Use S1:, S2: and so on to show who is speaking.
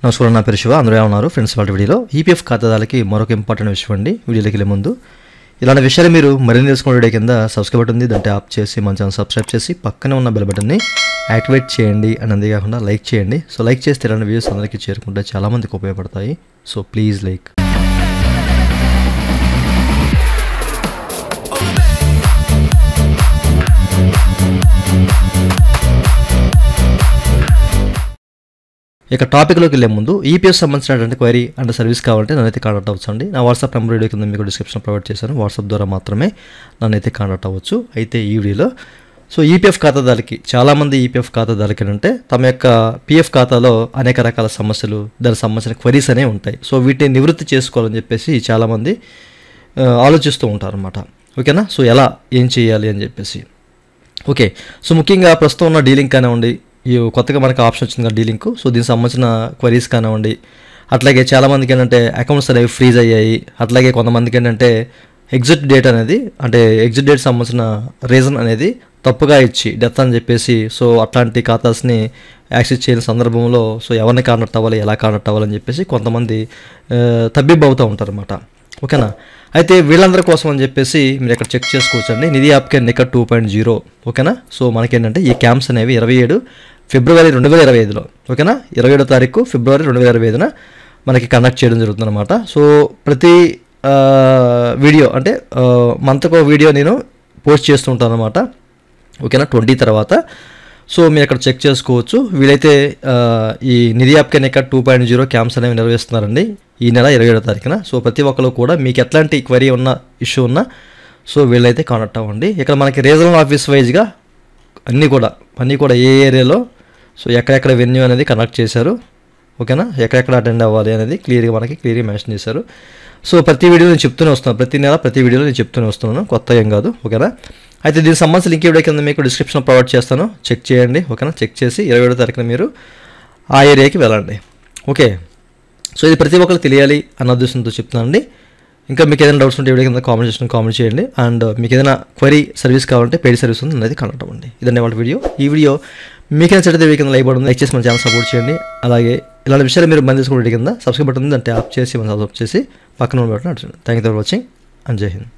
S1: నమస్కారం, నా పేరు శివ. అందరూ ఎలా ఉన్నారు ఫ్రెండ్స్? వాళ్ళ వీడియోలో ఈపీఎఫ్ ఖాతాదారులకి మరొక ఇంపార్టెంట్ విషయం అండి. వీడియోలోకి వెళ్ళే ముందు ఇలాంటి విషయాలు మీరు మరిన్ని తెలుసుకునే వీడియో కింద సబ్స్క్రైబ్ బటన్ ఉంది, దాన్ని ఆప్ చేసి మన ఛానల్ సబ్స్క్రైబ్ చేసి పక్కనే ఉన్న బెల్ బటన్ని యాక్టివేట్ చేయండి. అండ్ అంతేకాకుండా లైక్ చేయండి. సో లైక్ చేస్తే ఇలాంటి వీడియోస్ అందరికీ చేరుకుంటే చాలామందికి ఉపయోగపడతాయి. So please like. ఇక టాపిక్లోకి వెళ్ళే ముందు ఈపీఎఫ్ సంబంధించినటువంటి క్వైరీ అండ్ సర్వీస్ కావాలంటే నన్నైతే కాంటాక్ట్ అవ్వచ్చు అండి. నా వాట్సాప్ నెంబర్ వీడియో కింద మీకు డిస్క్రిప్షన్ ప్రొవైడ్ చేశాను. వాట్సాప్ ద్వారా మాత్రమే నన్నైతే కాంటాక్ట్ అవ్వచ్చు. అయితే ఈ వీడియోలో సో ఈపీఎఫ్ ఖాతాదారులకి చాలామంది ఈపీఎఫ్ ఖాతాదారులకి అంటే తమ యొక్క పీఎఫ్ ఖాతాలో అనేక రకాల సమస్యలు, దానికి సంబంధించిన క్వైరీస్ అనేవి ఉంటాయి. సో వీటిని నివృత్తి చేసుకోవాలని చెప్పేసి చాలామంది ఆలోచిస్తూ ఉంటారు అన్నమాట. ఓకేనా? సో ఎలా ఏం చేయాలి అని చెప్పేసి. ఓకే, సో ముఖ్యంగా ప్రస్తుతం ఉన్న డీలింగ్ కానివ్వండి, ఈ కొత్తగా మనకు ఆప్షన్ వచ్చింది కదా డీలింగ్. సో దీనికి సంబంధించిన క్వైరీస్ కానివ్వండి, అట్లాగే చాలామందికి ఏంటంటే అకౌంట్స్ అనేవి ఫ్రీజ్ అయ్యాయి. అట్లాగే కొంతమందికి ఏంటంటే ఎగ్జిట్ డేట్ అనేది, అంటే ఎగ్జిట్ డేట్ సంబంధించిన రీజన్ అనేది తప్పుగా ఇచ్చి డెత్ అని చెప్పేసి, సో అట్లాంటి ఖాతాస్ని యాక్సెస్ చేయని సందర్భంలో సో ఎవరిని కాంటాక్ట్ అవ్వాలి, ఎలా కాంటాక్ట్ అవ్వాలని చెప్పేసి కొంతమంది తబ్బిబ్బు అవుతూ ఉంటారు అన్నమాట. ఓకేనా? అయితే వీళ్ళందరి కోసం అని చెప్పేసి మీరు ఇక్కడ చెక్ చేసుకోవచ్చు అండి. నిధి యాప్కే నికట్ 2.0. ఓకేనా? సో మనకేంటంటే ఈ క్యాంప్స్ అనేవి 27 ఫిబ్రవరి 2025లో, ఓకేనా, 27వ తారీఖు ఫిబ్రవరి 2025న మనకి కండక్ట్ చేయడం జరుగుతుంది అనమాట. సో ప్రతి వీడియో అంటే మంత్కో వీడియో నేను పోస్ట్ చేస్తూ ఉంటాను అనమాట. ఓకేనా? 20 తర్వాత సో మీరు ఇక్కడ చెక్ చేసుకోవచ్చు. వీలైతే ఈ నిధి యాప్కే నికట్ 2.0 క్యాంప్స్ అనేవి నిర్వహిస్తున్నారండి ఈ నెల 27వ తారీఖున. సో ప్రతి ఒక్కరు కూడా మీకు ఎట్లాంటి క్వరీ ఉన్న ఇష్యూ ఉన్నా సో వీళ్ళైతే కాంటాక్ట్ అవ్వండి. ఇక్కడ మనకి రీజనల్ ఆఫీస్ వైజ్గా అన్నీ కూడా ఏ ఏరియాలో సో ఎక్కడెక్కడ వెన్యూ అనేది కండక్ట్ చేశారు, ఓకేనా, ఎక్కడెక్కడ అటెండ్ అవ్వాలి అనేది క్లియర్గా మెన్షన్ చేశారు. సో ప్రతి వీడియో నేను చెప్తూనే వస్తున్నాను, ప్రతి నెల ప్రతి వీడియోలో నేను చెప్తూనే వస్తున్నాను, కొత్త ఏం కాదు. ఓకేనా? అయితే దీనికి సంబంధించిన లింక్ వీడియో కింద మీకు డిస్క్రిప్షన్ ప్రొవైడ్ చేస్తాను, చెక్ చేయండి. ఓకేనా? చెక్ చేసి 27వ తారీఖున మీరు ఆ ఏరియాకి వెళ్ళండి. ఓకే, సో ఇది ప్రతి ఒక్కరికి తెలియాలి అన్న ఉద్దేశంతో చెప్తున్నానండి. ఇంకా మీకు ఏదైనా డౌట్స్ ఉంటే వీడియో కింద కామెంట్ చేయండి. అండ్ మీకు ఏదైనా క్వరీ సర్వీస్ కావాలంటే పెయిడ్ సర్వీస్ ఉంది, అనేది కాంటాక్ట్ అవ్వండి. ఇదండి వాళ్ళ వీడియో. ఈ వీడియో మీకు నచ్చితే వీడియో కింద లైక్ బటన్ లైక్ చేసి మన ఛానల్ సపోర్ట్ చేయండి. అలాగే ఇలాంటి విషయాలు మీరు మంది తీసుకునే వీడియో కింద సబ్స్క్రైబ్ బటన్ ఉంది, అంటే యాప్ చేసి మన సబ్స్క్రైబ్ చేసి పక్కన ఉన్న బటన్ నచ్చండి. Thank you for watching and జై హింద్.